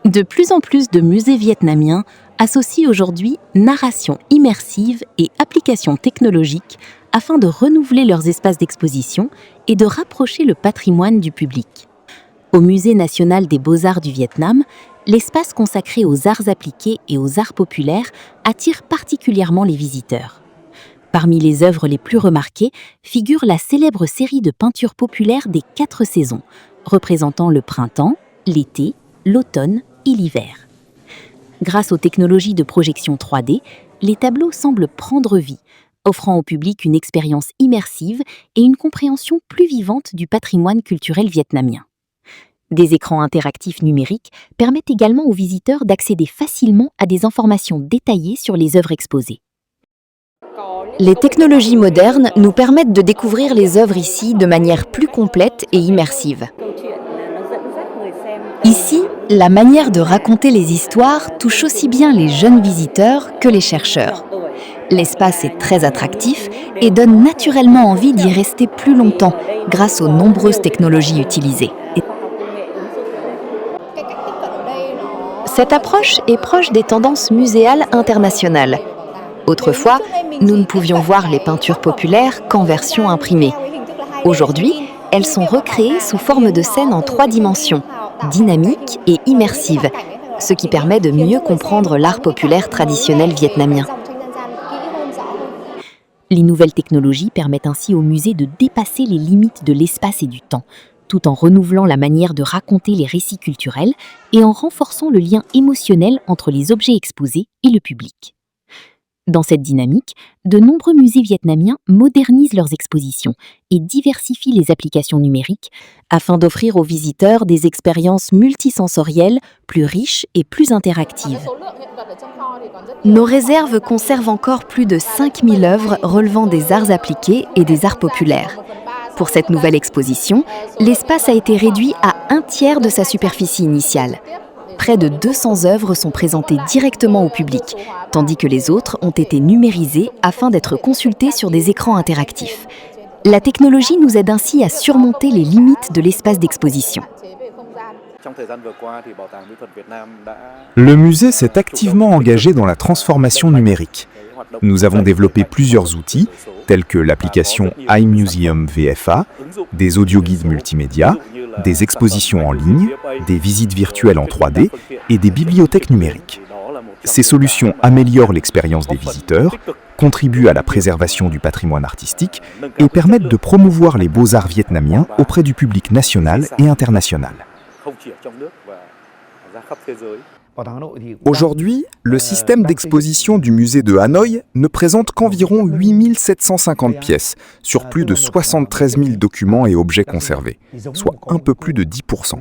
De plus en plus de musées vietnamiens associent aujourd'hui narration immersive et applications technologiques afin de renouveler leurs espaces d'exposition et de rapprocher le patrimoine du public. Au Musée national des beaux-arts du Vietnam, l'espace consacré aux arts appliqués et aux arts populaires attire particulièrement les visiteurs. Parmi les œuvres les plus remarquées figure la célèbre série de peintures populaires des 4 saisons, représentant le printemps, l'été, l'automne et l'hiver. Grâce aux technologies de projection 3D, les tableaux semblent prendre vie, offrant au public une expérience immersive et une compréhension plus vivante du patrimoine culturel vietnamien. Des écrans interactifs numériques permettent également aux visiteurs d'accéder facilement à des informations détaillées sur les œuvres exposées. Les technologies modernes nous permettent de découvrir les œuvres ici de manière plus complète et immersive. Ici, la manière de raconter les histoires touche aussi bien les jeunes visiteurs que les chercheurs. L'espace est très attractif et donne naturellement envie d'y rester plus longtemps grâce aux nombreuses technologies utilisées. Cette approche est proche des tendances muséales internationales. Autrefois, nous ne pouvions voir les peintures populaires qu'en version imprimée. Aujourd'hui, elles sont recréées sous forme de scènes en 3 dimensions, dynamiques et immersives, ce qui permet de mieux comprendre l'art populaire traditionnel vietnamien. Les nouvelles technologies permettent ainsi au musée de dépasser les limites de l'espace et du temps, tout en renouvelant la manière de raconter les récits culturels et en renforçant le lien émotionnel entre les objets exposés et le public. Dans cette dynamique, de nombreux musées vietnamiens modernisent leurs expositions et diversifient les applications numériques afin d'offrir aux visiteurs des expériences multisensorielles plus riches et plus interactives. Nos réserves conservent encore plus de 5000 œuvres relevant des arts appliqués et des arts populaires. Pour cette nouvelle exposition, l'espace a été réduit à 1/3 de sa superficie initiale. Près de 200 œuvres sont présentées directement au public, tandis que les autres ont été numérisées afin d'être consultées sur des écrans interactifs. La technologie nous aide ainsi à surmonter les limites de l'espace d'exposition. Le musée s'est activement engagé dans la transformation numérique. Nous avons développé plusieurs outils, tels que l'application iMuseum VFA, des audioguides multimédia, des expositions en ligne, des visites virtuelles en 3D et des bibliothèques numériques. Ces solutions améliorent l'expérience des visiteurs, contribuent à la préservation du patrimoine artistique et permettent de promouvoir les beaux-arts vietnamiens auprès du public national et international. Aujourd'hui, le système d'exposition du musée de Hanoï ne présente qu'environ 8750 pièces, sur plus de 73 000 documents et objets conservés, soit un peu plus de 10%.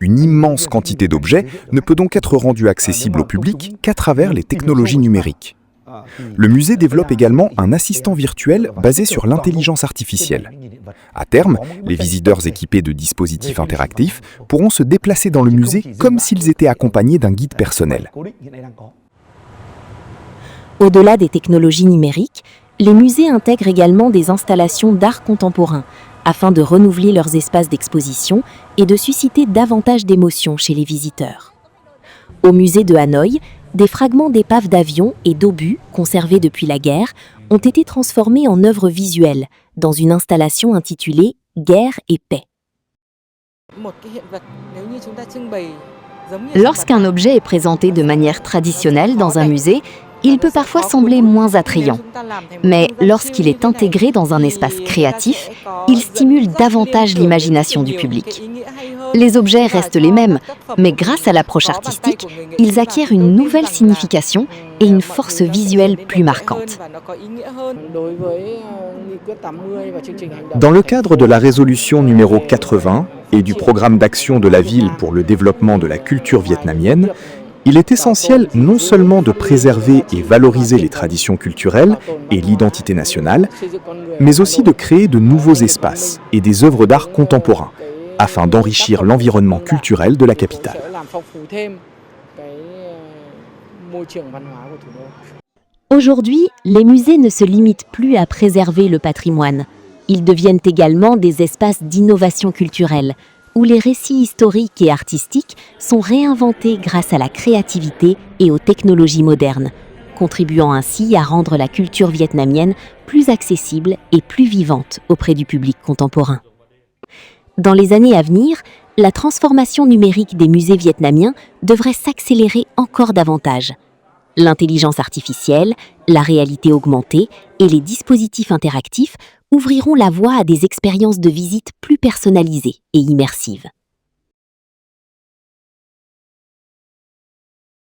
Une immense quantité d'objets ne peut donc être rendue accessible au public qu'à travers les technologies numériques. Le musée développe également un assistant virtuel basé sur l'intelligence artificielle. À terme, les visiteurs équipés de dispositifs interactifs pourront se déplacer dans le musée comme s'ils étaient accompagnés d'un guide personnel. Au-delà des technologies numériques, les musées intègrent également des installations d'art contemporain afin de renouveler leurs espaces d'exposition et de susciter davantage d'émotions chez les visiteurs. Au musée de Hanoï, des fragments d'épaves d'avions et d'obus conservés depuis la guerre ont été transformés en œuvres visuelles dans une installation intitulée « Guerre et paix ». Lorsqu'un objet est présenté de manière traditionnelle dans un musée, il peut parfois sembler moins attrayant. Mais lorsqu'il est intégré dans un espace créatif, il stimule davantage l'imagination du public. Les objets restent les mêmes, mais grâce à l'approche artistique, ils acquièrent une nouvelle signification et une force visuelle plus marquante. Dans le cadre de la résolution numéro 80 et du programme d'action de la ville pour le développement de la culture vietnamienne, il est essentiel non seulement de préserver et valoriser les traditions culturelles et l'identité nationale, mais aussi de créer de nouveaux espaces et des œuvres d'art contemporains, afin d'enrichir l'environnement culturel de la capitale. Aujourd'hui, les musées ne se limitent plus à préserver le patrimoine. Ils deviennent également des espaces d'innovation culturelle, où les récits historiques et artistiques sont réinventés grâce à la créativité et aux technologies modernes, contribuant ainsi à rendre la culture vietnamienne plus accessible et plus vivante auprès du public contemporain. Dans les années à venir, la transformation numérique des musées vietnamiens devrait s'accélérer encore davantage. L'intelligence artificielle, la réalité augmentée et les dispositifs interactifs ouvriront la voie à des expériences de visite plus personnalisées et immersives.